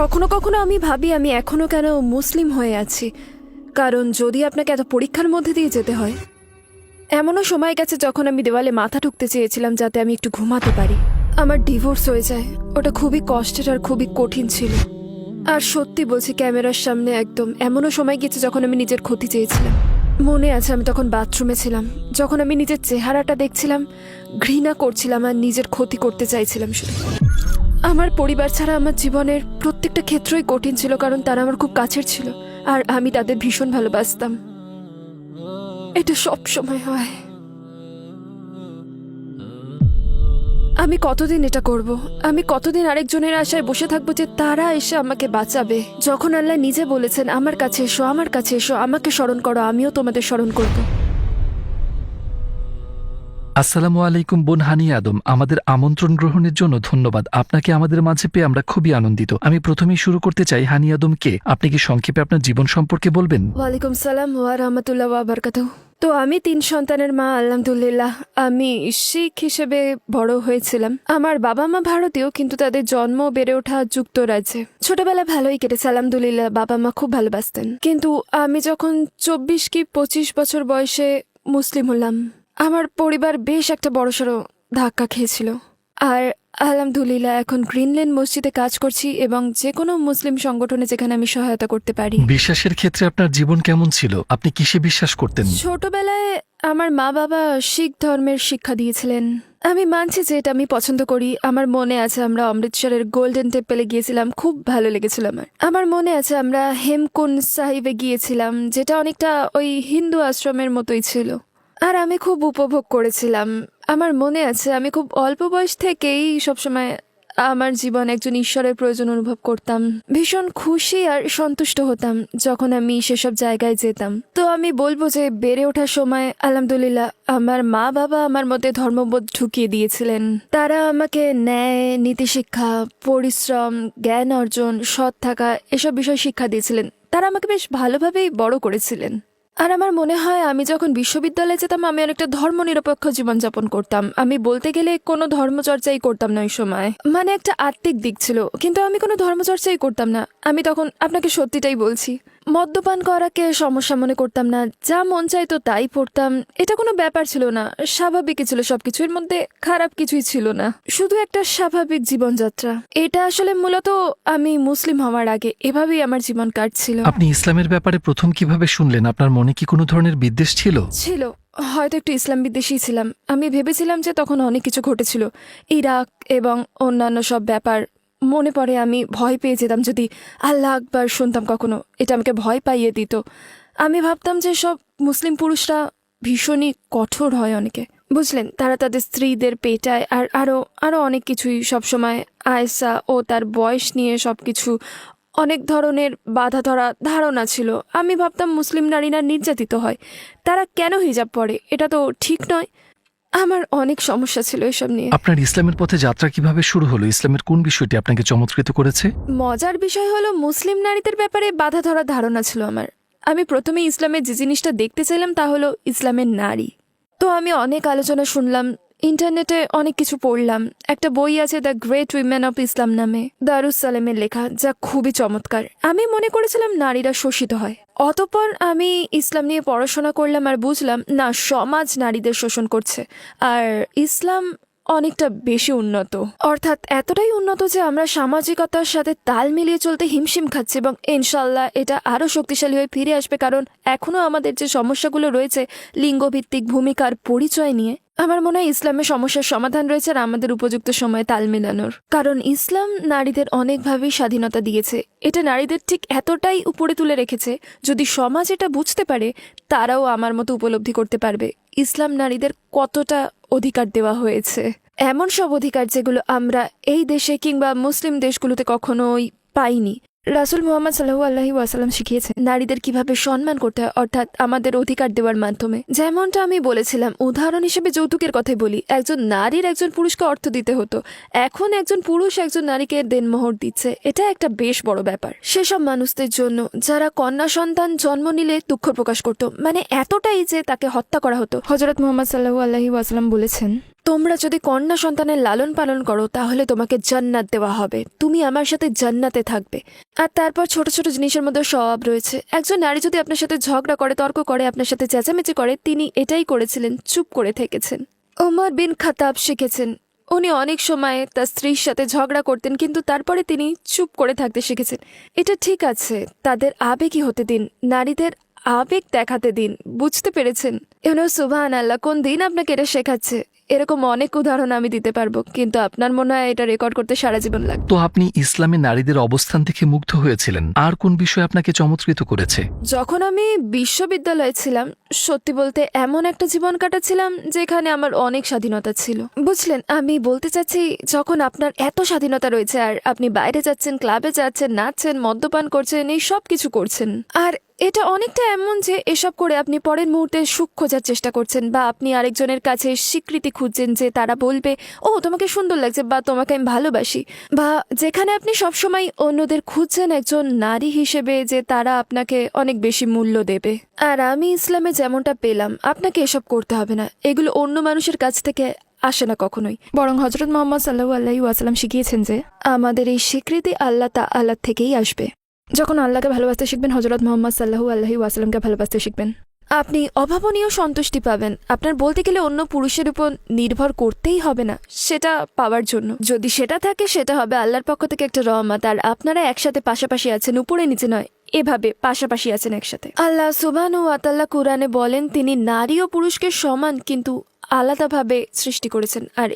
কখনো কখনো আমি ভাবি আমি এখনো কেন মুসলিম হয়ে আছি, কারণ যদি আপনাকে এত পরীক্ষার মধ্যে দিয়ে যেতে হয়। এমনও সময় গেছে যখন আমি দেওয়ালে মাথা ঠুকতে চেয়েছিলাম যাতে আমি একটু ঘুমাতে পারি। আমার ডিভোর্স হয়ে যায়, ওটা খুবই কষ্টের আর খুবই কঠিন ছিল। আর সত্যি বলছি, ক্যামেরার সামনে একদম এমনও সময় গেছে যখন আমি নিজের ক্ষতি চেয়েছিলাম। মনে আছে আমি তখন বাথরুমে ছিলাম, যখন আমি নিজের চেহারাটা দেখছিলাম, ঘৃণা করছিলাম আর নিজের ক্ষতি করতে চাইছিলাম শুধু। আমার পরিবার ছাড়া আমার জীবনের প্রত্যেকটা ক্ষেত্রই কঠিন ছিল, কারণ তারা আমার খুব কাছের ছিল আর আমি তাদের ভীষণ ভালোবাসতাম। এটা সব সময় হয়। আমি কতদিন এটা করব? আমি কতদিন আরেকজনের আশায় বসে থাকবো যে তারা এসে আমাকে বাঁচাবে, যখন আল্লাহ নিজে বলেছেন আমার কাছে এসো, আমার কাছে এসো, আমাকে স্মরণ করো, আমিও তোমাদের স্মরণ করব। আসসালামু আলাইকুম বোন হানি আদম, আমাদের আমন্ত্রণ গ্রহণের জন্য ধন্যবাদ। আপনাকে আমাদের মাঝে পেয়ে আমরা খুবই আনন্দিত। আমি প্রথমেই শুরু করতে চাই, হানি আদম কে? আপনি কি সংক্ষেপে আপনার জীবন সম্পর্কে বলবেন? ওয়ালাইকুম সালাম ওয়া রাহমাতুল্লাহ ওয়া বারাকাতুহু। তো আমি 3 সন্তানের মা, আলহামদুলিল্লাহ। আমি শিখ হিসেবে বড় হয়েছিলাম। আমার বাবা মা ভারতীয়, কিন্তু তাদের জন্ম বেড়ে ওঠা যুক্তরাজ্যে। ছোটবেলা ভালোই কেটেছে আলহামদুলিল্লাহ, বাবা মা খুব ভালোবাসতেন। কিন্তু আমি যখন 24 কি 25 বছর বয়সে মুসলিম হলাম, আমার পরিবার বেশ একটা বড়সড় ধাক্কা খেয়েছিল। আর আলহামদুলিল্লাহ এখন গ্রিনল্যান্ড মসজিদে কাজ করছি এবং যে কোনো মুসলিম সংগঠনে যেখানে আমি সহায়তা করতে পারি। বিশ্বাসের ক্ষেত্রে আপনার জীবন কেমন ছিল? আপনি কিসে বিশ্বাস করতেন? ছোটবেলায় আমার মা বাবা শিখ ধর্মের শিক্ষা দিয়েছিলেন। আমি মানছি যে এটা আমি পছন্দ করি। আমার মনে আছে আমরা অমৃতসরের গোল্ডেন টেম্পলে গিয়েছিলাম, খুব ভালো লেগেছিল আমার মনে আছে আমরা হেমকুন্ড সাহিবে গিয়েছিলাম, যেটা অনেকটা ওই হিন্দু আশ্রমের মতোই ছিল। আর আমি খুব উপভোগ করেছিলাম। আমার মনে আছে আমি খুব অল্প বয়স থেকেই সবসময় আমার জীবন একজন ঈশ্বরের প্রয়োজন অনুভব করতাম। ভীষণ খুশি আর সন্তুষ্ট হতাম যখন আমি সেসব জায়গায় যেতাম। তো আমি বলবো যে বেড়ে ওঠার সময় আলহামদুলিল্লাহ আমার মা বাবা আমার মধ্যে ধর্মবোধ ঢুকিয়ে দিয়েছিলেন। তারা আমাকে ন্যায়, নীতিশিক্ষা, পরিশ্রম, জ্ঞান অর্জন, সৎ থাকা এসব বিষয় শিক্ষা দিয়েছিলেন। তারা আমাকে বেশ ভালোভাবেই বড় করেছিলেন। আর আমার মনে হয় আমি যখন বিশ্ববিদ্যালয়ে যেতাম আমি অনেকটা ধর্মনিরপেক্ষ জীবনযাপন করতাম। আমি বলতে গেলে কোনো ধর্মচর্চাই করতাম না ওই সময়। মানে একটা আত্মিক দিক ছিল, কিন্তু আমি কোনো ধর্মচর্চাই করতাম না। আমি তখন আপনাকে সত্যিটাই বলছি, মদ্যপান করাকে সমস্যা মনে করতাম না। যা মন চাইতো তাই পড়তাম। এটা কোনো ব্যাপার ছিল না, স্বাভাবিকই ছিল। সবকিছু এর মধ্যে খারাপ কিছুই ছিল না, শুধু একটা স্বাভাবিক জীবনযাত্রা। এটা আসলে মূলত আমি মুসলিম হওয়ার আগে এভাবেই আমার জীবন কাটছিল। আপনি ইসলামের ব্যাপারে প্রথম কিভাবে শুনলেন? আপনার মনে কি কোনো ধরনের বিদ্বেষ ছিল? ছিল, হয়তো একটু ইসলাম বিদ্বেষী ছিলাম। আমি ভেবেছিলাম যে তখন অনেক কিছু ঘটেছিল, ইরাক এবং অন্যান্য সব ব্যাপার মনে পড়ে। আমি ভয় পেয়ে যেতাম যদি আল্লাহ আকবার শুনতাম কখনো, এটা আমাকে ভয় পাইয়ে দিত। আমি ভাবতাম যে সব মুসলিম পুরুষরা ভীষণই কঠোর হয় অনেকে, বুঝলেন? তারা তাদের স্ত্রীদের পেটায় আর আরো আরো অনেক কিছুই। সবসময় আয়েশা ও তার বয়স নিয়ে সবকিছু অনেক ধরনের বাধা ধরা ধারণা ছিল। আমি ভাবতাম মুসলিম নারীরা নির্যাতিত হয়, তারা কেন হিজাব পরে, এটা তো ঠিক নয়। আমার অনেক সমস্যা ছিল এসব নিয়ে। আপনার ইসলামের পথে যাত্রা কিভাবে শুরু হলো? ইসলামের কোন বিষয়টি আপনাকে চমৎকৃত করেছে? মজার বিষয় হলো মুসলিম নারীদের ব্যাপারে বাধা ধরার ধারণা ছিল আমার। আমি প্রথমে ইসলামের যে জিনিসটা দেখতে চাইলাম তা হলো ইসলামের নারী। তো আমি অনেক আলোচনা শুনলাম, ইন্টারনেটে অনেক কিছু পড়লাম। একটা বই আছে the great women of Islam নামে, দারুস সালেমের লেখা, যা খুবই চমৎকার। আমি মনে করেছিলাম নারীরা শোষিত হয়। অতঃপর আমি ইসলাম নিয়ে পড়াশোনা করলাম আর বুঝলাম না, সমাজ নারীদের শোষণ করছে। আর ইসলাম অনেকটা বেশি উন্নত, অর্থাৎ এতটাই উন্নত যে আমরা সামাজিকতার সাথে তাল মিলিয়ে চলতে হিমশিম খাচ্ছি এবং ইনশাল্লাহ এটা আরও শক্তিশালী হয়ে ফিরে আসবে। কারণ এখনও আমাদের যে সমস্যাগুলো রয়েছে লিঙ্গভিত্তিক ভূমিকার পরিচয় নিয়ে, আমার মনে হয় ইসলামের সমস্যার সমাধান রয়েছে আর আমাদের উপযুক্ত সময়ে তাল মেলানোর। কারণ ইসলাম নারীদের অনেকভাবেই স্বাধীনতা দিয়েছে। এটা নারীদের ঠিক এতটাই উপরে তুলে রেখেছে, যদি সমাজ এটা বুঝতে পারে তারাও আমার মতো উপলব্ধি করতে পারবে ইসলাম নারীদের কতটা অধিকার দেওয়া হয়েছে। এমন সব অধিকার যেগুলো আমরা এই দেশে কিংবা মুসলিম দেশগুলোতে কখনোই পাইনি। রাসূল মুহাম্মদ সাল্লাল্লাহু আলাইহি ওয়াসাল্লাম শিখিয়েছেন নারীদের কিভাবে সম্মান করতে হয়, অর্থাৎ আমাদের অধিকার দেওয়ার মাধ্যমে। যেমনটা আমি বলেছিলাম, উদাহরণ হিসেবে যৌতুকের কথাই বলি। একজন নারীর একজন পুরুষকে অর্থ দিতে হতো, এখন একজন পুরুষ একজন নারীকে দেনমোহর দিচ্ছে। এটা একটা বেশ বড় ব্যাপার সেসব মানুষদের জন্য যারা কন্যা সন্তান জন্ম নিলে দুঃখ প্রকাশ করত, মানে এতটাই যে তাকে হত্যা করা হতো। হযরত মুহাম্মদ সাল্লাল্লাহু আলাইহি ওয়াসাল্লাম বলেছেন, তোমরা যদি কন্যা সন্তানের লালন পালন করো তাহলে তোমাকে জান্নাত দেওয়া হবে, তুমি আমার সাথে জান্নাতে থাকবে। আর তারপর ছোট ছোট জিনিসের মধ্যে সওয়াব রয়েছে। একজন নারী যদি আপনার সাথে ঝগড়া করে, তর্ক করে, আপনার সাথে চেঁচামেচি করে, তিনি এটাই করেছিলেন, চুপ করে থেকেছেন। ওমর বিন খাতাব শিখেছেন, উনি অনেক সময় তার স্ত্রীর সাথে ঝগড়া করতেন, কিন্তু তারপরে তিনি চুপ করে থাকতে শিখেছেন। এটা ঠিক আছে, তাদের আবেগী হতে দিন, নারীদের আবেগ দেখাতে দিন, বুঝতে পেরেছেন? সুবহান আল্লাহ, কোন দিন আপনাকে এটা শেখাচ্ছে? এরকম অনেক উদাহরণ আমি দিতে পারবো, কিন্তু আপনার মনে হয় এটা রেকর্ড করতে সারা জীবন লাগবে। তো আপনি ইসলামে নারীদের অবস্থান থেকে মুগ্ধ হয়েছিলেন, আর কোন বিষয় আপনাকে চমৎকৃত করেছে? যখন আমি বিশ্ববিদ্যালয়ে ছিলাম, সত্যি বলতে এমন একটা জীবন কাটাচ্ছিলাম যেখানে আমার অনেক স্বাধীনতা ছিল। বুঝলেন, আমি বলতে চাচ্ছি, যখন আপনার এত স্বাধীনতা রয়েছে আর আপনি বাইরে যাচ্ছেন, ক্লাবে যাচ্ছেন, নাচছেন, মদ্যপান করছেন, এই সব কিছু করছেন, আর এটা অনেকটা এমন যে এসব করে আপনি পরের মুহূর্তে সুখ খোঁজার চেষ্টা করছেন, বা আপনি আরেকজনের কাছে স্বীকৃতি খুঁজছেন যে তারা বলবে, ও তোমাকে সুন্দর লাগছে, বা তোমাকে আমি ভালোবাসি, বা যেখানে আপনি সবসময় অন্যদের খুঁজছেন একজন নারী হিসেবে যে তারা আপনাকে অনেক বেশি মূল্য দেবে। আর আমি ইসলামে যেমনটা পেলাম, আপনাকে এসব করতে হবে না, এগুলো অন্য মানুষের কাছ থেকে আসে না কখনোই, বরং হযরত মুহাম্মদ সাল্লাল্লাহু আলাইহি ওয়াসাল্লাম শিখিয়েছেন যে আমাদের এই স্বীকৃতি আল্লাহ থেকেই আসবে। যখন আল্লাহকে ভালোবাসতে শিখবেন, হযরত মুহাম্মদ সাল্লাল্লাহু আলাইহি ওয়াসাল্লামকে ভালোবাসতে শিখবেন, আপনি অভাবনীয় সন্তুষ্টি পাবেন। আপনার বলতে গেলে অন্য পুরুষের উপর নির্ভর করতেই হবে না সেটা পাওয়ার জন্য। যদি সেটা থাকে, সেটা হবে আল্লাহর পক্ষ থেকে একটা রহমত, আর আপনারা একসাথে পাশাপাশি আছেন, উপরে নিচে নয়, এভাবে পাশাপাশি আছেন একসাথে। আল্লাহ সুবহানাহু ওয়া তাআলা কুরআনে বলেন, তিনি নারী ও পুরুষকে সমান কিন্তু আলাদাভাবে সৃষ্টি করেছেন, আর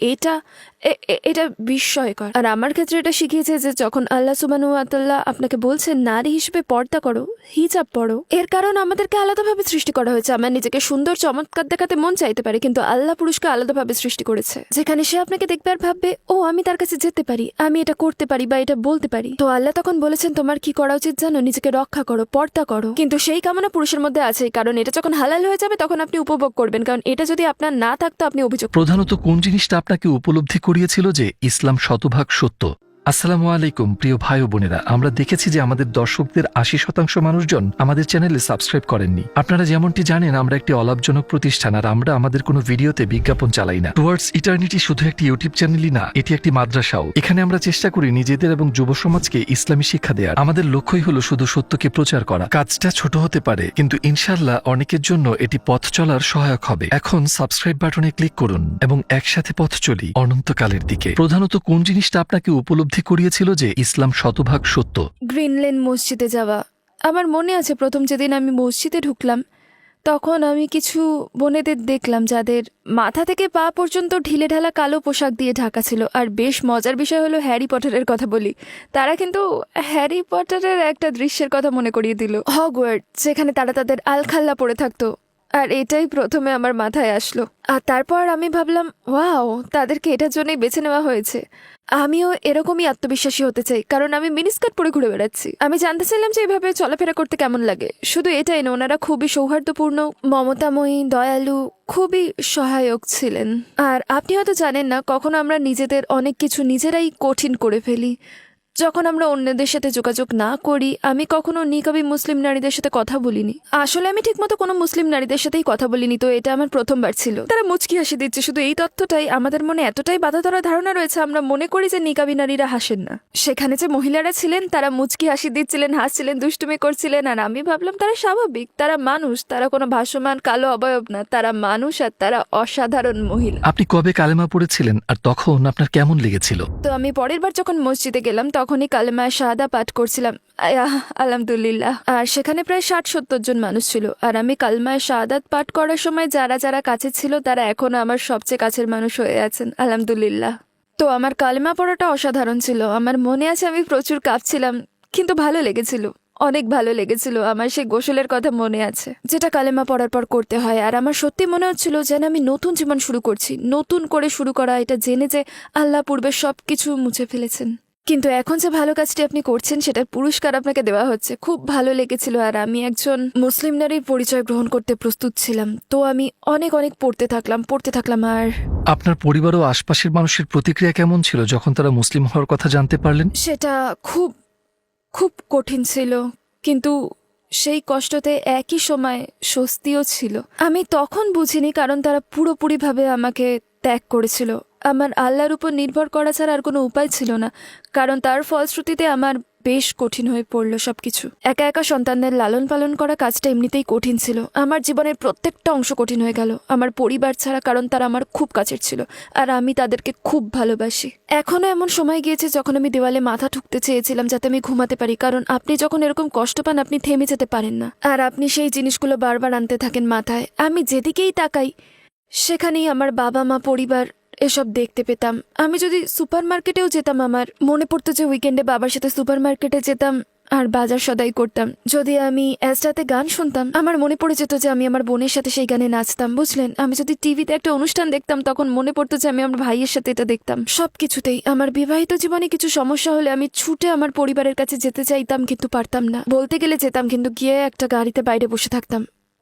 এটা বিস্ময়কর। আর আমার ক্ষেত্রে এটা শিখিয়েছে যে যখন আল্লাহ সুবহানাহু ওয়া তাআলা আপনাকে বলছেন নারী হিসেবে পর্দা করো, হিজাব পরো, এর কারণ আমাদেরকে আলাদাভাবে সৃষ্টি করা হয়েছে। আমার নিজেকে সুন্দর চমৎকার দেখাতে মন চাইতে পারে, কিন্তু আল্লাহ পুরুষকে আলাদাভাবে সৃষ্টি করেছে, যেখানে সে আপনাকে দেখবে আর ভাববে, ও আমি তার কাছে যেতে পারি, আমি এটা করতে পারি বা এটা বলতে পারি। তো আল্লাহ তখন বলেছেন, তোমার কি করা উচিত জানো? নিজেকে রক্ষা করো, পর্দা করো। কিন্তু সেই কামনা পুরুষের মধ্যে আছে, কারণ এটা যখন হালাল হয়ে যাবে তখন আপনি উপভোগ করবেন, কারণ এটা যদি আপনার না থাকতো আপনি অভিযোগ। প্রধানত কোন জিনিসটা আপনাকে উপলব্ধি করিয়েছিল যে ইসলাম শতভাগ সত্য? আসসালামু আলাইকুম প্রিয় ভাই ও বোনেরা, আমরা দেখেছি যে আমাদের দর্শকদের ৮০% মানুষজন আমাদের চ্যানেলে সাবস্ক্রাইব করেননি। আপনারা যেমনটি জানেন, আমরা একটি অলাভজনক প্রতিষ্ঠান, আর আমরা আমাদের কোনো ভিডিওতে বিজ্ঞাপন চালাই না। টুয়ার্ডস ইটার্নিটি শুধু একটি ইউটিউব চ্যানেলই না, এটি একটি মাদ্রাসাও। এখানে আমরা চেষ্টা করি নিজেদের এবং যুব সমাজকে ইসলামী শিক্ষা দেওয়ার। আমাদের লক্ষ্যই হলো শুধু সত্যকে প্রচার করা। কাজটা ছোট হতে পারে, কিন্তু ইনশাআল্লাহ অনেকের জন্য এটি পথ চলার সহায়ক হবে। এখন সাবস্ক্রাইব বাটনে ক্লিক করুন এবং একসাথে পথ চলি অনন্তকালের দিকে। প্রধানত কোন জিনিসটা আপনাকে উপলব্ধি করিয়েছিল যে ইসলাম শতভাগ সত্য? গ্রিন লেন মসজিদে যাওয়া। আমার মনে আছে প্রথম যেদিন আমি মসজিদে ঢুকলাম, তখন আমি কিছু বোনেদের দেখলাম যাদের মাথা থেকে পা পর্যন্ত ঢিলে ঢালা কালো পোশাক দিয়ে ঢাকা ছিল। আর বেশ মজার বিষয় হলো, হ্যারি পটারের কথা বলি, তারা কিন্তু হ্যারি পটারের একটা দৃশ্যের কথা মনে করিয়ে দিল, হগওয়ার্টস, যেখানে তারা তাদের আলখাল্লা পরে থাকতো। আর এটাই প্রথমে আমার মাথায় আসলো। আর তারপর আমি ভাবলাম, ওয়াও, তাদেরকে এটার জন্যই বেছে নেওয়া হয়েছে। আমিও এরকমই আত্মবিশ্বাসী হতে চাই, কারণ আমি মিনিস্কার্ট পরে ঘুরে বেড়াচ্ছি। আমি জানতে চাইলাম যে এইভাবে চলাফেরা করতে কেমন লাগে। শুধু এটাই না, ওনারা খুবই সৌহার্দ্যপূর্ণ, মমতাময়ী, দয়ালু, খুবই সহায়ক ছিলেন। আর আপনি হয়তো জানেন না, কখনো আমরা নিজেদের অনেক কিছু নিজেরাই কঠিন করে ফেলি। যখন আমরা অন্যদের সাথে যোগাযোগ না করি, আমি কখনো নিকাবী মুসলিম নারীদের সাথে কথা বলিনি। আসলে আমি ঠিকমতো কোনো মুসলিম নারীদের সাথেই কথা বলিনি, তো এটা আমার প্রথমবার ছিল। তারা মুচকি হাসি দিচ্ছে, শুধু এই তথ্যটাই আমাদের মনে এতটাই বাধা ধরা ধারণা রয়েছে, আমরা মনে করি যে নিকাবী নারীরা হাসেন না। সেখানে যে মহিলারা ছিলেন তারা মুচকি হাসি দিচ্ছিলেন, হাসছিলেন, দুষ্টুমি করছিলেন, আর আমি ভাবলাম তারা স্বাভাবিক, তারা মানুষ, তারা কোনো ভাসমান কালো অবয়ব না, তারা মানুষ, আর তারা অসাধারণ মহিলা। আপনি কবে কালেমা পড়েছিলেন, আর তখন আপনার কেমন লেগেছিল? তো আমি পরের বার যখন মসজিদে গেলাম তখনই কালেমা শাহাদা পাঠ করছিলাম, আলহামদুলিল্লাহ। আর সেখানে প্রায় ৬০-৭০ জন মানুষ ছিল। আর আমি কালেমা শাহাদাত পাঠ করার সময় যারা যারা কাছে ছিল তারা এখনো আমার সবচেয়ে কাছের মানুষ হয়ে আছেন, আলহামদুলিল্লাহ। তো আমার কালেমা পড়াটা অসাধারণ ছিল। আমার মনে আছে আমি প্রচুর কাঁপছিলাম, কিন্তু ভালো লেগেছিল, অনেক ভালো লেগেছিল। আমার সেই গোসলের কথা মনে আছে, যেটা কালেমা পড়ার পর করতে হয়। আর আমার সত্যি মনে হচ্ছিল যেন আমি নতুন জীবন শুরু করছি, নতুন করে শুরু করা, এটা জেনে যে আল্লাহ পূর্বে সবকিছু মুছে ফেলেছেন। কিন্তু এখন যে ভালো কাজটি আপনি করছেন সেটার পুরস্কার আপনাকে দেওয়া হচ্ছে। খুব ভালো লেগেছিল। আর আমি একজন মুসলিম নারীর পরিচয় গ্রহণ করতে প্রস্তুত ছিলাম, তো আমি অনেক অনেক পড়তে থাকলাম। আর আপনার পরিবার ও আশপাশের মানুষের প্রতিক্রিয়া কেমন ছিল যখন তারা মুসলিম হওয়ার কথা জানতে পারলেন? সেটা খুব খুব কঠিন ছিল, কিন্তু সেই কষ্টতে একই সময় স্বস্তিও ছিল। আমি তখন বুঝিনি, কারণ তারা পুরোপুরিভাবে আমাকে ত্যাগ করেছিল। আমার আল্লাহর উপর নির্ভর করা ছাড়া আর কোনো উপায় ছিল না, কারণ তার ফলশ্রুতিতে আমার বেশ কঠিন হয়ে পড়ল সবকিছু। একা একা সন্তানদের লালন পালন করা কাজটা এমনিতেই কঠিন ছিল। আমার জীবনের প্রত্যেকটা অংশ কঠিন হয়ে গেল আমার পরিবার ছাড়া, কারণ তারা আমার খুব কাছের ছিল আর আমি তাদেরকে খুব ভালোবাসি। এখনো এমন সময় গিয়েছে যখন আমি দেওয়ালে মাথা ঠুকতে চেয়েছিলাম যাতে আমি ঘুমাতে পারি, কারণ আপনি যখন এরকম কষ্ট পান আপনি থেমে যেতে পারেন না, আর আপনি সেই জিনিসগুলো বারবার আনতে থাকেন মাথায়। আমি যেদিকেই তাকাই সেখানেই আমার বাবা মা, পরিবার এসব দেখতে পেতাম। আমি যদি সুপার মার্কেটেও যেতাম, আমার মনে পড়তো যে উইকেন্ডে বাবার সাথে সুপার মার্কেটে যেতাম আর বাজার সদাই করতাম। যদি আমি এসটাতে গান শুনতাম, আমার মনে পড়ে যেত যে আমি আমার বোনের সাথে সেই গানে নাচতাম, বুঝলেন? আমি যদি টিভিতে একটা অনুষ্ঠান দেখতাম তখন মনে পড়তো যে আমি আমার ভাইয়ের সাথে এটা দেখতাম। সবকিছুতেই আমার বিবাহিত জীবনে কিছু সমস্যা হলে আমি ছুটে আমার পরিবারের কাছে যেতে চাইতাম, কিন্তু পারতাম না। বলতে গেলে যেতাম, কিন্তু গিয়ে একটা গাড়িতে বাইরে বসে থাকতাম।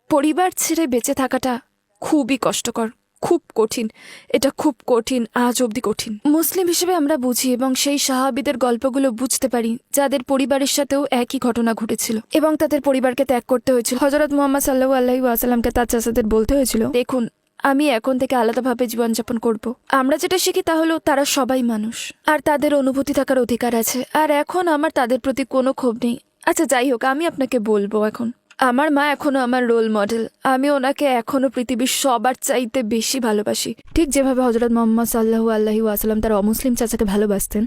পরিবার ছেড়ে বেঁচে থাকাটা খুবই কষ্টকর, খুব কঠিন। এটা খুব কঠিন, আজ অবধি কঠিন। মুসলিম হিসেবে আমরা বুঝি এবং সেই সাহাবীদের গল্পগুলো বুঝতে পারি যাদের পরিবারের সাথেও একই ঘটনা ঘটেছিল এবং তাদের পরিবারকে ত্যাগ করতে হয়েছিল। হযরত মুহাম্মদ সাল্লাল্লাহু আলাইহি ওয়াসাল্লামকে তার চাচাদের বলতে হয়েছিল, দেখুন আমি এখন থেকে আলাদাভাবে জীবনযাপন করব। আমরা যেটা শিখি তা হলো তারা সবাই মানুষ আর তাদের অনুভূতি থাকার অধিকার আছে, আর এখন আমার তাদের প্রতি কোনো ক্ষোভ নেই। আচ্ছা যাই হোক, আমি আপনাকে বলবো, এখন আমার মা এখনো আমার রোল মডেল। আমি ওনাকে এখনো পৃথিবীর সবার চাইতে বেশি ভালোবাসি, ঠিক যেভাবে হযরত মুহাম্মদ সাল্লাল্লাহু আলাইহি ওয়াসাল্লাম তার অমুসলিম চাচাকে ভালোবাসতেন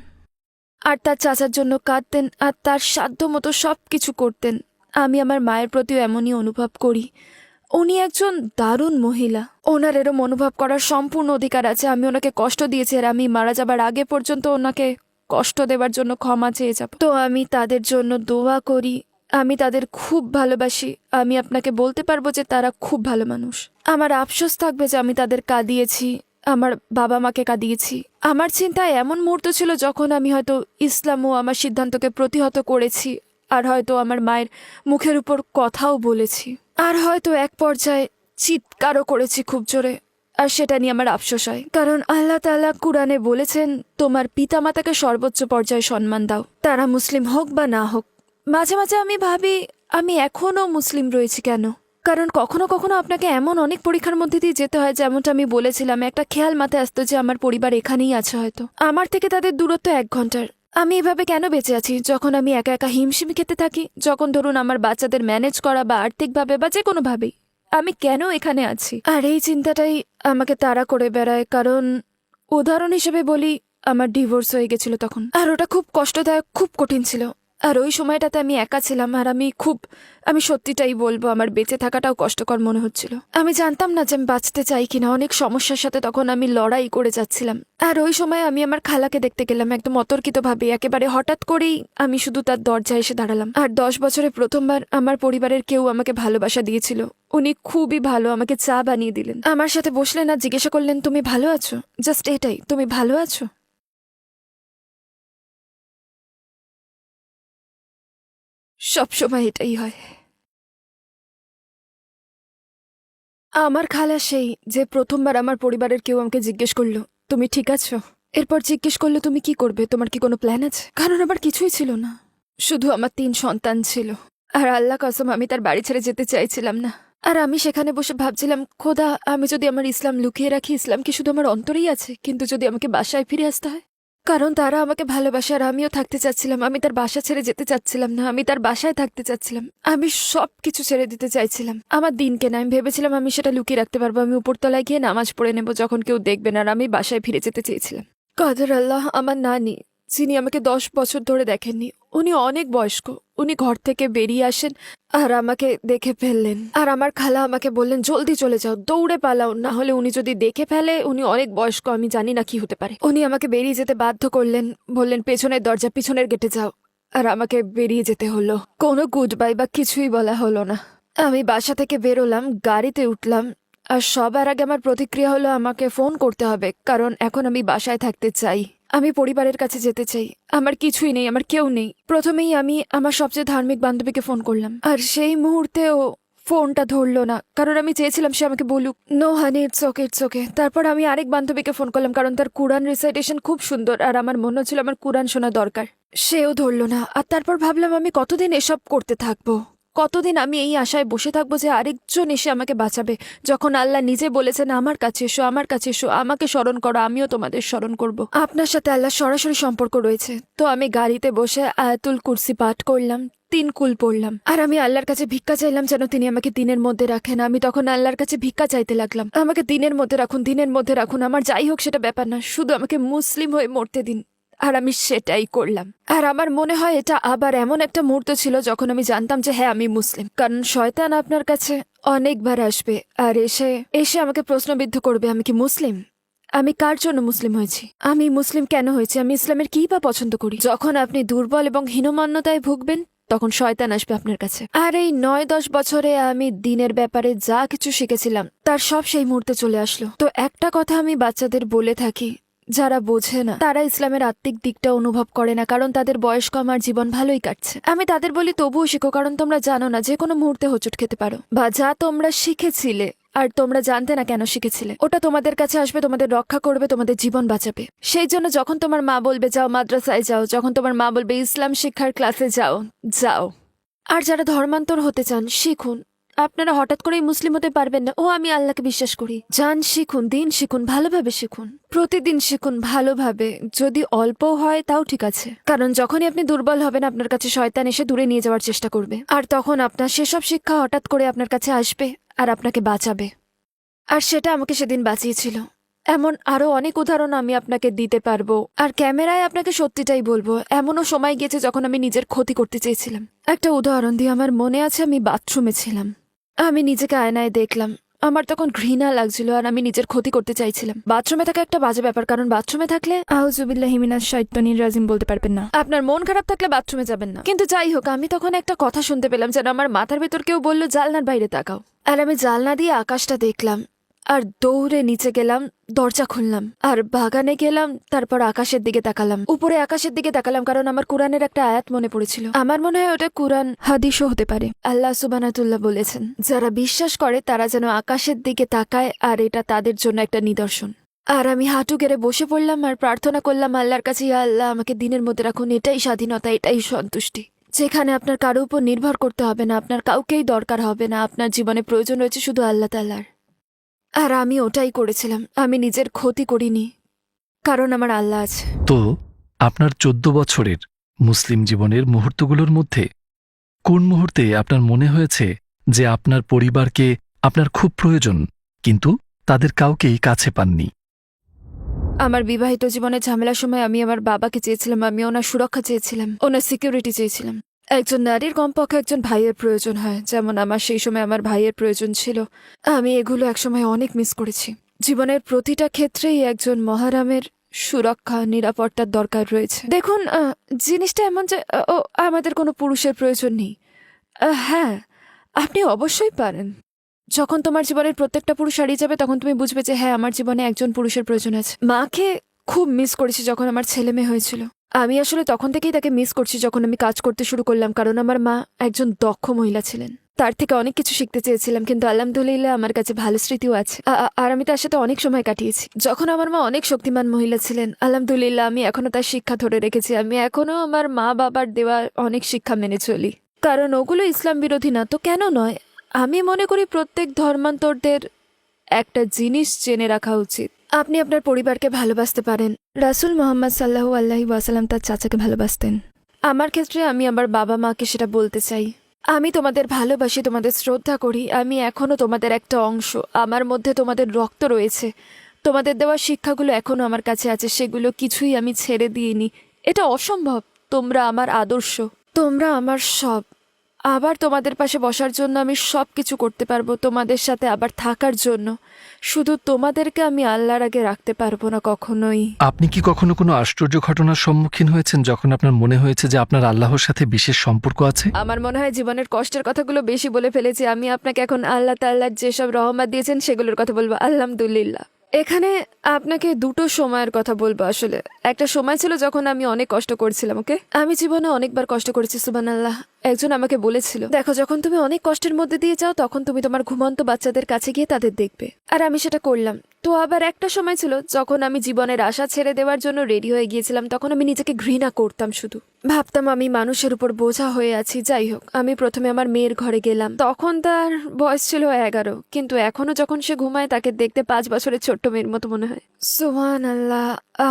আর তার চাচার জন্য কাঁদতেন আর তার সাধ্য মতো সব কিছু করতেন। আমি আমার মায়ের প্রতিও এমনই অনুভব করি। উনি একজন দারুণ মহিলা, ওনার এরম অনুভব করার সম্পূর্ণ অধিকার আছে। আমি ওনাকে কষ্ট দিয়েছি আর আমি মারা যাবার আগে পর্যন্ত ওনাকে কষ্ট দেওয়ার জন্য ক্ষমা চেয়ে যাব। তো আমি তাদের জন্য দোয়া করি, আমি তাদের খুব ভালোবাসি। আমি আপনাকে বলতে পারবো যে তারা খুব ভালো মানুষ। আমার আফসোস থাকবে যে আমি তাদের কাঁদিয়েছি, আমার বাবা মাকে কাঁদিয়েছি। আমার চিন্তায় এমন মুহূর্ত ছিল যখন আমি হয়তো ইসলাম ও আমার সিদ্ধান্তকে প্রতিহত করেছি, আর হয়তো আমার মায়ের মুখের উপর কথাও বলেছি, আর হয়তো এক পর্যায়ে চিৎকারও করেছি খুব জোরে। আর সেটা নিয়ে আমার আফসোস হয়, কারণ আল্লাহ তাআলা কুরআনে বলেছেন, তোমার পিতামাতাকে সর্বোচ্চ পর্যায়ে সম্মান দাও, তারা মুসলিম হোক বা না হোক। মাঝে মাঝে আমি ভাবি আমি এখনও মুসলিম রয়েছি কেন, কারণ কখনো কখনো আপনাকে এমন অনেক পরীক্ষার মধ্যে দিয়ে যেতে হয়। যেমনটা আমি বলেছিলাম, একটা খেয়াল মাথায় আসতো যে আমার পরিবার এখানেই আছে, হয়তো আমার থেকে তাদের দূরত্ব 1 ঘন্টার। আমি এভাবে কেন বেঁচে আছি যখন আমি একা একা হিমশিম খেতে থাকি, যখন ধরুন আমার বাচ্চাদের ম্যানেজ করা বা আর্থিকভাবে বা যে কোনোভাবেই আমি কেন এখানে আছি? আর এই চিন্তাটাই আমাকে তাড়া করে বেড়ায়। কারণ উদাহরণ হিসেবে বলি, আমার ডিভোর্স হয়ে গেছিল তখন, আর ওটা খুব কষ্টদায়ক, খুব কঠিন ছিল। আর ওই সময়টাতে আমি একা ছিলাম, আর আমি সত্যিটাই বলবো, আমার বেঁচে থাকাটাও কষ্টকর মনে হচ্ছিল। আমি জানতাম না যে আমি বাঁচতে চাই কিনা, অনেক সমস্যার সাথে তখন আমি লড়াই করে যাচ্ছিলাম। আর ওই সময় আমি আমার খালাকে দেখতে গেলাম একদম অতর্কিতভাবে, একেবারে হঠাৎ করেই আমি শুধু তার দরজায় এসে দাঁড়ালাম। আর 10 বছরে প্রথমবার আমার পরিবারের কেউ আমাকে ভালোবাসা দিয়েছিল। উনি খুবই ভালো, আমাকে চা বানিয়ে দিলেন, আমার সাথে বসলেন আর জিজ্ঞাসা করলেন, তুমি ভালো আছো? জাস্ট এটাই, তুমি ভালো আছো? সবসময় এটাই হয়। আমার খালা সেই যে প্রথমবার আমার পরিবারের কেউ আমাকে জিজ্ঞেস করলো, তুমি ঠিক আছো? এরপর জিজ্ঞেস করলো, তুমি কি করবে, তোমার কি কোনো প্ল্যান আছে? কারণ আমার কিছুই ছিল না, শুধু আমার 3 সন্তান ছিল। আর আল্লাহ কসম আমি তার বাড়ি ছেড়ে যেতে চাইছিলাম না। আর আমি সেখানে বসে ভাবছিলাম, খোদা, আমি যদি আমার ইসলাম লুকিয়ে রাখি, ইসলাম কি শুধু আমার অন্তরেই আছে? কিন্তু যদি আমাকে বাসায় ফিরে আসতে হয়, কারণ তারা আমাকে ভালোবাসে আর আমিও থাকতে চাচ্ছিলাম। আমি তার বাসা ছেড়ে যেতে চাচ্ছিলাম না, আমি তার বাসায় থাকতে চাচ্ছিলাম। আমি সব কিছু ছেড়ে দিতে চাইছিলাম আমার দিনকে না। আমি ভেবেছিলাম আমি সেটা লুকিয়ে রাখতে পারবো, আমি উপরতলায় গিয়ে নামাজ পড়ে নেব যখন কেউ দেখবে না। আর আমি বাসায় ফিরে যেতে চেয়েছিলাম। কাদের আল্লাহ, আমার নানি, যিনি আমাকে 10 বছর ধরে দেখেননি, উনি অনেক বয়স্ক। উনি ঘর থেকে বেরিয়ে আসেন আর আমাকে দেখে ফেললেন। আর আমার খালা আমাকে বললেন, জলদি চলে যাও, দৌড়ে পালাও, না হলে উনি যদি দেখে ফেলে, উনি অনেক বয়স্ক, আমি জানি না কি হতে পারে। উনি আমাকে বেরিয়ে যেতে বাধ্য করলেন, বললেন পেছনের দরজা, পিছনের গেটে যাও। আর আমাকে বেরিয়ে যেতে হলো। কোনো গুড বাই বা কিছুই বলা হলো না। আমি বাসা থেকে বেরোলাম, গাড়িতে উঠলাম, আর সবার আগে আমার প্রতিক্রিয়া হলো আমাকে ফোন করতে হবে, কারণ এখন আমি বাসায় থাকতে চাই, আমি পরিবারের কাছে যেতে চাই। আমার কিছুই নেই, আমার কেউ নেই। প্রথমেই আমি আমার সবচেয়ে ধার্মিক বান্ধবীকে ফোন করলাম, আর সেই মুহূর্তেও ফোনটা ধরলো না, কারণ আমি চেয়েছিলাম সে আমাকে বলুক, no honey, it's okay, it's okay. তারপর আমি আরেক বান্ধবীকে ফোন করলাম, কারণ তার কুরআন রিসাইটেশন খুব সুন্দর আর আমার মনে হচ্ছিল আমার কুরআন শোনা দরকার। সেও ধরলো না। আর তারপর ভাবলাম আমি কতদিন এসব করতে থাকবো, কতদিন আমি এই আশায় বসে থাকবো যে আরেকজন এসে আমাকে বাঁচাবে, যখন আল্লাহ নিজে বলেছেন আমার কাছে এসো, আমার কাছে এসো, আমাকে স্মরণ করো, আমিও তোমাদের স্মরণ করব। আপনার সাথে আল্লাহ সরাসরি সম্পর্ক রয়েছে। তো আমি গাড়িতে বসে আয়াতুল কুরসি পাঠ করলাম, 3 কুল পড়লাম, আর আমি আল্লাহর কাছে ভিক্ষা চাইলাম যেন তিনি আমাকে দিনের মধ্যে রাখেন। আমি তখন আল্লাহর কাছে ভিক্ষা চাইতে লাগলাম, আমাকে দিনের মধ্যে রাখুন, দিনের মধ্যে রাখুন, আমার যাই হোক সেটা ব্যাপার না, শুধু আমাকে মুসলিম হয়ে মরতে দিন। আর আমি সেটাই করলাম। আর আমার মনে হয় এটা আবার এমন একটা মুহূর্ত ছিল যখন আমি জানতাম যে হ্যাঁ আমি মুসলিম। কারণ শয়তান আপনার কাছে অনেকবার আসবে আর এসে এসে আমাকে প্রশ্নবিদ্ধ করবে, আমি কি মুসলিম, আমি কার জন্য মুসলিম হয়েছি, আমি মুসলিম কেন হয়েছি, আমি ইসলামের কী বা পছন্দ করি। যখন আপনি দুর্বল এবং হীনমন্যতায় ভুগবেন তখন শয়তান আসবে আপনার কাছে। আর এই 9-10 বছরে আমি দিনের ব্যাপারে যা কিছু শিখেছিলাম তার সব সেই মুহূর্তে চলে আসলো। তো একটা কথা আমি বাচ্চাদের বলে থাকি, যারা বোঝে না তারা ইসলামের আত্মিক দিকটা অনুভব করে না, কারণ তাদের বয়স কম আর জীবন ভালোই কাটছে। আমি তাদের বলি তবুও শিখো, কারণ তোমরা জানো না যে কোনো মুহূর্তে হোঁচট খেতে পারো, বা যা তোমরা শিখেছিলে আর তোমরা জানতে না কেন শিখেছিলে, ওটা তোমাদের কাছে আসবে, তোমাদের রক্ষা করবে, তোমাদের জীবন বাঁচাবে। সেই জন্য যখন তোমার মা বলবে যাও মাদ্রাসায় যাও, যখন তোমার মা বলবে ইসলাম শিক্ষার ক্লাসে যাও, যাও। আর যারা ধর্মান্তর হতে চান শিখুন, আপনারা হঠাৎ করেই মুসলিম হতে পারবেন না। ও আমি আল্লাহকে বিশ্বাস করি, যান শিখুন, দিন শিখুন, ভালোভাবে শিখুন, প্রতিদিন শিখুন ভালোভাবে, যদি অল্প হয় তাও ঠিক আছে। কারণ যখনই আপনি দুর্বল হবেন আপনার কাছে শয়তান এসে দূরে নিয়ে যাওয়ার চেষ্টা করবে, আর তখন আপনার সেসব শিক্ষা হঠাৎ করে আপনার কাছে আসবে আর আপনাকে বাঁচাবে। আর সেটা আমাকে সেদিন বাঁচিয়েছিল। এমন আরো অনেক উদাহরণ আমি আপনাকে দিতে পারবো, আর ক্যামেরায় আপনাকে সত্যিটাই বলবো। এমনও সময় গিয়েছে যখন আমি নিজের ক্ষতি করতে চেয়েছিলাম। একটা উদাহরণ দিয়ে, আমার মনে আছে আমি বাথরুমে ছিলাম, আমি নিজেকে আয়নায় দেখলাম, আমার তখন ঘৃণা লাগছিল আর আমি নিজের ক্ষতি করতে চাইছিলাম। বাথরুমে থাকা একটা বাজে ব্যাপার, কারণ বাথরুমে থাকলে আউযুবিল্লাহি মিনাশ শাইতানির রাজিম বলতে পারবেন না। আপনার মন খারাপ থাকলে বাথরুমে যাবেন না। কিন্তু যাই হোক, আমি তখন একটা কথা শুনতে পেলাম যেন আমার মাথার ভেতর কেউ বলল জানলার বাইরে তাকাও। আর আমি জানলা দিয়ে আকাশটা দেখলাম আর দৌড়ে নিচে গেলাম, দরজা খুললাম আর বাগানে গেলাম, তারপর আকাশের দিকে তাকালাম, উপরে আকাশের দিকে তাকালাম, কারণ আমার কোরআনের একটা আয়াত মনে পড়েছিল। আমার মনে হয় ওটা কোরআন হাদিসও হতে পারে। আল্লাহ সুবহানাহুল্লাহ বলেছেন যারা বিশ্বাস করে তারা যেন আকাশের দিকে তাকায়, আর এটা তাদের জন্য একটা নিদর্শন। আর আমি হাঁটু গেড়ে বসে পড়লাম আর প্রার্থনা করলাম আল্লাহর কাছে, ইয়া আল্লাহ আমাকে দিনের মধ্যে রাখুন, এটাই স্বাধীনতা, এটাই সন্তুষ্টি, যেখানে আপনার কারো উপর নির্ভর করতে হবে না, আপনার কাউকেই দরকার হবে না, আপনার জীবনে প্রয়োজন রয়েছে শুধু আল্লাহ তাআলার। আর আমি ওটাই করেছিলাম, আমি নিজের ক্ষতি করিনি, কারণ আমার আল্লাহ আছে। তো আপনার 14 বছরের মুসলিম জীবনের মুহূর্তগুলোর মধ্যে কোন মুহূর্তে আপনার মনে হয়েছে যে আপনার পরিবারকে আপনার খুব প্রয়োজন, কিন্তু তাদের কাউকেই কাছে পাননি? আমার বিবাহিত জীবনের ঝামেলার সময় আমি আমার বাবাকে চেয়েছিলাম, আমি ওনার সুরক্ষা চেয়েছিলাম, ওনার সিকিউরিটি চেয়েছিলাম। একজন নারীর কমপক্ষে একজন ভাইয়ের প্রয়োজন হয়, যেমন আমার সেই সময় আমার ভাইয়ের প্রয়োজন ছিল। আমি এগুলো একসময় অনেক মিস করেছি। জীবনের প্রতিটা ক্ষেত্রেই একজন মহারামের সুরক্ষা, নিরাপত্তার দরকার রয়েছে। দেখুন, জিনিসটা এমন যে আমাদের কোনো পুরুষের প্রয়োজন নেই। হ্যাঁ, আপনি অবশ্যই পারেন। যখন তোমার জীবনের প্রত্যেকটা পুরুষ হারিয়ে যাবে তখন তুমি বুঝবে যে হ্যাঁ আমার জীবনে একজন পুরুষের প্রয়োজন আছে। মাকে খুব মিস করেছি যখন আমার ছেলে মেয়ে হয়েছিল। আমি আসলে তখন থেকেই তাকে মিস করছি যখন আমি কাজ করতে শুরু করলাম, কারণ আমার মা একজন দক্ষ মহিলা ছিলেন, তার থেকে অনেক কিছু শিখতে চেয়েছিলাম। কিন্তু আলহামদুলিল্লাহ আমার কাছে ভালো স্মৃতিও আছে, আর আমি তার সাথে অনেক সময় কাটিয়েছি। যখন আমার মা অনেক শক্তিমান মহিলা ছিলেন, আলহামদুলিল্লাহ আমি এখনো তার শিক্ষা ধরে রেখেছি। আমি এখনো আমার মা বাবার দেওয়া অনেক শিক্ষা মেনে চলি, কারণ ওগুলো ইসলাম বিরোধী না। তো কেন নয়, আমি মনে করি প্রত্যেক ধর্মান্তরদের একটা জিনিস জেনে রাখা উচিত, আপনি আপনার পরিবারকে ভালোবাসতে পারেন। রাসূল মুহাম্মদ সাল্লাল্লাহু আলাইহি ওয়াসাল্লাম তার চাচাকে ভালোবাসতেন। আমার ক্ষেত্রে আমি আমার বাবা মাকে সেটা বলতে চাই, আমি তোমাদের ভালোবাসি, তোমাদের শ্রদ্ধা করি, আমি এখনো তোমাদের একটা অংশ, আমার মধ্যে তোমাদের রক্ত রয়েছে, তোমাদের দেওয়া শিক্ষাগুলো এখনো আমার কাছে আছে, সেগুলো কিছুই আমি ছেড়ে দিইনি। এটা অসম্ভব, তোমরা আমার আদর্শ, তোমরা আমার সব। আবার তোমাদের পাশে বসার জন্য আমি সব কিছু করতে পারবো, তোমাদের সাথে আবার থাকার জন্য। শুধু তোমাদেরকে আমি আল্লাহর আগে রাখতে পারবো না কখনোই। আপনি কি কখনো কোনো আশ্চর্য ঘটনার সম্মুখীন হয়েছেন যখন আপনার মনে হয়েছে যে আপনার আল্লাহর সাথে বিশেষ সম্পর্ক আছে? আমার মনে হয় জীবনের কষ্টের কথাগুলো বেশি বলে ফেলেছি। আমি আপনাকে এখন আল্লাহ তাআলার যেসব রহমত দিয়েছেন সেগুলোর কথা বলবো। আলহামদুলিল্লাহ। এখানে আপনাকে দুটো সময়ের কথা বলবো। আসলে একটা সময় ছিল যখন আমি অনেক কষ্ট করছিলাম। ওকে, আমি জীবনে অনেকবার কষ্ট করেছি, সুবহানাল্লাহ। একজন আমাকে বলেছিল, দেখো যখন তুমি অনেক কষ্টের মধ্যে দিয়ে যাও তখন তুমি তোমার ঘুমন্ত বাচ্চাদের কাছে গিয়ে তাদের দেখবে। আর আমি সেটা করলাম। তো আবার একটা সময় ছিল যখন আমি জীবনের আশা ছেড়ে দেওয়ার জন্য রেডি হয়ে গিয়েছিলাম, তখন আমি নিজেকে ঘৃণা করতাম, শুধু ভাবতাম আমি মানুষের উপর বোঝা হয়ে আছি। যাই হোক, আমি প্রথমে আমার মেয়ের ঘরে গেলাম, তখন তার বয়স ছিল 11, কিন্তু এখনো যখন সে ঘুমায় তাকে দেখতে 5 বছরের ছোট্ট মেয়ের মতো মনে হয়। সুবহানাল্লাহ,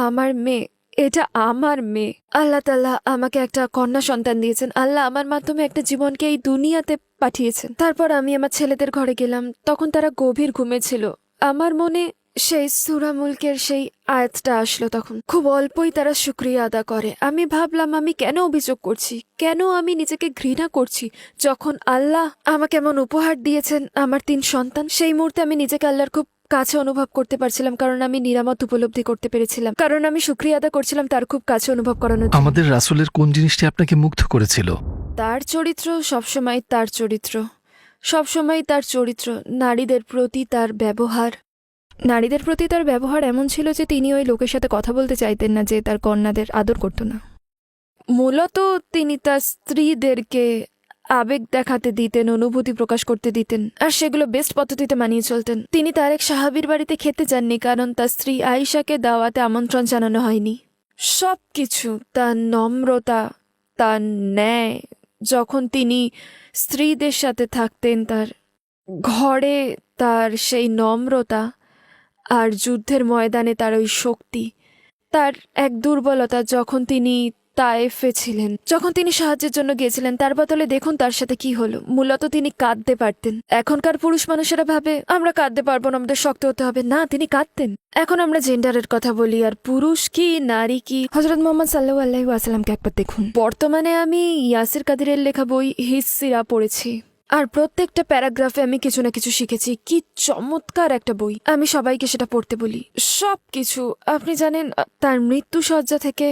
আমার মেয়ে, এটা আমার মেয়ে। আল্লাহ তাআলা আমাকে একটা কন্যা সন্তান দিয়েছেন। আল্লাহ আমার মাধ্যমে একটা জীবনকে এই দুনিয়াতে পাঠিয়েছেন। তারপর আমি আমার ছেলেদের ঘরে গেলাম, তখন তারা গভীর ঘুমে ছিল। আমার মনে সেই সূরা মুলকের সেই আয়াতটা আসলো। তখন খুব অল্পই তারা শুকরিয়া আদা করে। আমি ভাবলাম আমি কেন অভিযোগ করছি, কেন আমি নিজেকে ঘৃণা করছি, যখন আল্লাহ আমাকে এমন উপহার দিয়েছেন, আমার 3 সন্তান। সেই মুহূর্তে আমি নিজেকে আল্লাহর খুব কাছে অনুভব করতে পারছিলাম, কারণ আমি নিরামত উপলব্ধি করতে পেরেছিলাম, কারণ আমি শুকরিয়া আদা করছিলাম তার খুব কাছে অনুভব করানোর জন্য। আমাদের রাসূলের কোন জিনিসটি আপনাকে মুগ্ধ করেছিল? তার চরিত্র, সবসময় তার চরিত্র, সবসময় তার চরিত্র। নারীদের প্রতি তার ব্যবহার, নারীদের প্রতি তার ব্যবহার এমন ছিল যে তিনি ওই লোকের সাথে কথা বলতে চাইতেন না যে তার কন্যাদের আদর করত না। মূলত তিনি তার স্ত্রীদেরকে আবেগ দেখাতে দিতেন, অনুভূতি প্রকাশ করতে দিতেন, আর সেগুলো বেস্ট পদ্ধতিতে মানিয়ে চলতেন। তিনি তার এক সাহাবীর বাড়িতে খেতে যাননি, কারণ তার স্ত্রী আয়েশাকে দাওয়াতে আমন্ত্রণ জানানো হয়নি। সবকিছু, তার নম্রতা, তার ন্যায়, যখন তিনি স্ত্রীদের সাথে থাকতেন, তার ঘরে তার সেই নম্রতা, আর যুদ্ধের ময়দানে তার ওই শক্তি, তার এক দুর্বলতা যখন তিনি তায়েফে ছিলেন, যখন তিনি সাহায্যের জন্য গিয়েছিলেন, তার বদলে দেখুন তার সাথে কি হলো। মূলত তিনি কাঁদতে পারতেন। এখনকার পুরুষ মানুষেরা ভাবে আমরা কাঁদতে পারবো না, আমাদের শক্ত হতে হবে। না, তিনি কাঁদতেন। এখন আমরা জেন্ডারের কথা বলি, আর পুরুষ কি নারী কি, হযরত মুহাম্মদ সাল্লাল্লাহু আলাইহি ওয়াসাল্লামকে একবার দেখুন। বর্তমানে আমি ইয়াসির কাদিরের লেখা বই হিসসিরা পড়েছি, আর প্রত্যেকটা প্যারাগ্রাফে আমি কিছু না কিছু শিখেছি। কি চমৎকার একটা বই, আমি সবাইকে সেটা পড়তে বলি। সবকিছু আপনি জানেন, তার মৃত্যু শয্যা থেকে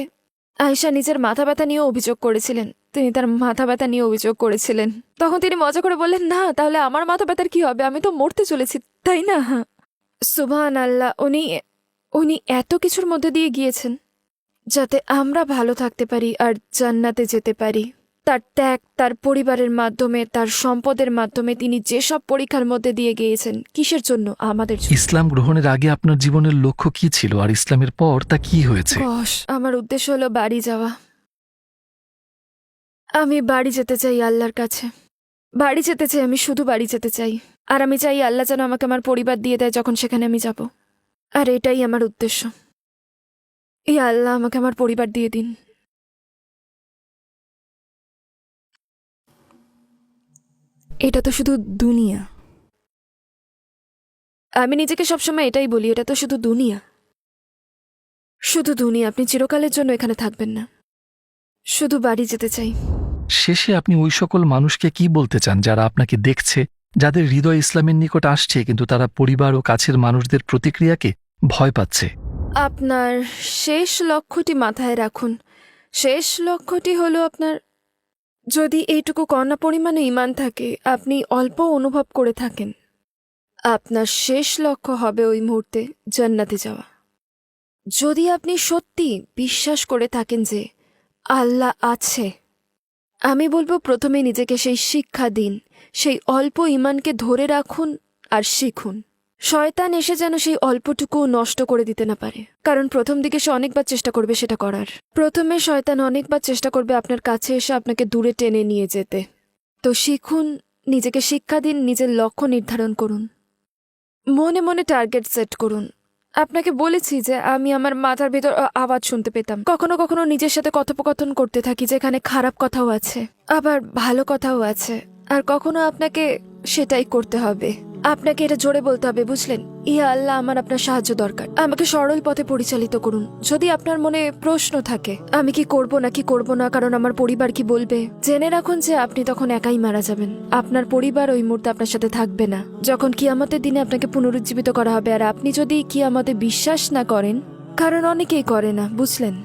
আয়েশা নিজের মাথা ব্যথা নিয়ে অভিযোগ করেছিলেন। তিনি তার মাথা ব্যথা নিয়ে অভিযোগ করেছিলেন। তখন তিনি মজা করে বললেন, না তাহলে আমার মাথা ব্যথার কি হবে, আমি তো মরতে চলেছি, তাই না? সুবহানাল্লাহ, উনি এত কিছুর মধ্যে দিয়ে গিয়েছেন যাতে আমরা ভালো থাকতে পারি আর জান্নাতে যেতে পারি। তার ত্যাগ, তার পরিবারের মাধ্যমে, তার সম্পদের মাধ্যমে তিনি যেসব পরীক্ষার মধ্যে দিয়ে গিয়েছেন, কিসের জন্য? আমাদের জন্য। ইসলাম গ্রহণের আগে আপনার জীবনের লক্ষ্য কি ছিল, আর ইসলামের পর তা কি হয়েছে? আমার উদ্দেশ্য হলো বাড়ি যাওয়া। আমি বাড়ি যেতে চাই আল্লাহর কাছে। বাড়ি যেতে চাই, আমি শুধু বাড়ি যেতে চাই। আর আমি চাই আল্লাহ যেন আমাকে আমার পরিবার দিয়ে দেয় যখন সেখানে আমি যাব। আর এটাই আমার উদ্দেশ্য। এই আল্লাহ আমাকে আমার পরিবার দিয়ে দিন। এটা তো শুধু দুনিয়া। আমি নিজেকে সবসময় এটাই বলি, এটা তো শুধু দুনিয়া, শুধু দুনিয়া। আপনি চিরকালের জন্য এখানে থাকবেন না। শুধু বাড়ি যেতে চাই। শেষে আপনি ওই সকল মানুষকে কি বলতে চান যারা আপনাকে দেখছে, যাদের হৃদয় ইসলামের নিকট আসছে, কিন্তু তারা পরিবার ও কাছের মানুষদের প্রতিক্রিয়াকে ভয় পাচ্ছে? আপনার শেষ লক্ষ্যটি মাথায় রাখুন। শেষ লক্ষ্যটি হলো আপনার, যদি এইটুকু কণা পরিমাণে ঈমান থাকে, আপনি অল্প অনুভব করে থাকেন, আপনার শেষ লক্ষ্য হবে ওই মুহূর্তে জান্নাতে যাওয়া। যদি আপনি সত্যি বিশ্বাস করে থাকেন যে আল্লাহ আছে, আমি বলবো প্রথমে নিজেকে সেই শিক্ষা দিন, সেই অল্প ঈমানকে ধরে রাখুন আর শিখুন। শয়তান এসে যেন সেই অল্পটুকু নষ্ট করে দিতে না পারে, কারণ প্রথম দিকে সে অনেকবার চেষ্টা করবে সেটা করার। প্রথমে শয়তান অনেকবার চেষ্টা করবে আপনার কাছে এসে আপনাকে দূরে টেনে নিয়ে যেতে। তো শিখুন, নিজেকে শিক্ষা দিন, নিজের লক্ষ্য নির্ধারণ করুন, মনে মনে টার্গেট সেট করুন। আপনাকে বলেছি যে আমি আমার মাথার ভেতর আওয়াজ শুনতে পেতাম। কখনো কখনো নিজের সাথে কথোপকথন করতে থাকি, যেখানে খারাপ কথাও আছে আবার ভালো কথাও আছে। আর কখনো আপনাকে সেটাই করতে হবে, আপনাকে এটা জোরে বলতে হবে, বুঝলেন? ইয়া আল্লাহ, আমার আপনার সাহায্য দরকার, আমাকে সরল পথে পরিচালিত করুন। যদি আপনার মনে প্রশ্ন থাকে আমি কি করব না কি করব না, কারণ আমার পরিবার কি বলবে, জেনে রাখুন যে আপনি তখন একাই মারা যাবেন। আপনার পরিবার ওই মুহূর্তে আপনার সাথে থাকবে না, যখন কিয়ামতের দিনে আপনাকে পুনরুজ্জীবিত করা হবে। আর আপনি যদি কিয়ামতে বিশ্বাস না করেন, কারণ অনেকেই করে না, বুঝলেন,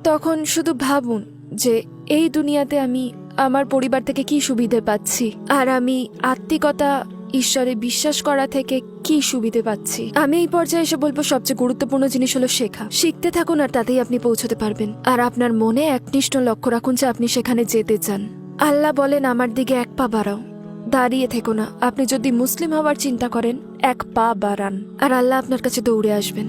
তখন শুধু ভাবুন যে এই দুনিয়াতে আমি আমার পরিবার থেকে কি সুবিধে পাচ্ছি, আর আমি আত্মিকতা, ঈশ্বরে বিশ্বাস করা থেকে কি সুবিধে পাচ্ছি। আমি এই পর্যায়ে এসে বলবো সবচেয়ে গুরুত্বপূর্ণ জিনিস হলো শেখা। শিখতে থাকুন আর তাতেই আপনি পৌঁছতে পারবেন। আর আপনার মনে একনিষ্ঠ লক্ষ্য রাখুন যে আপনি সেখানে যেতে চান। আল্লাহ বলেন আমার দিকে এক পা বাড়াও, দাঁড়িয়ে থেকো না। আপনি যদি মুসলিম হওয়ার চিন্তা করেন এক পা বাড়ান, আর আল্লাহ আপনার কাছে দৌড়ে আসবেন।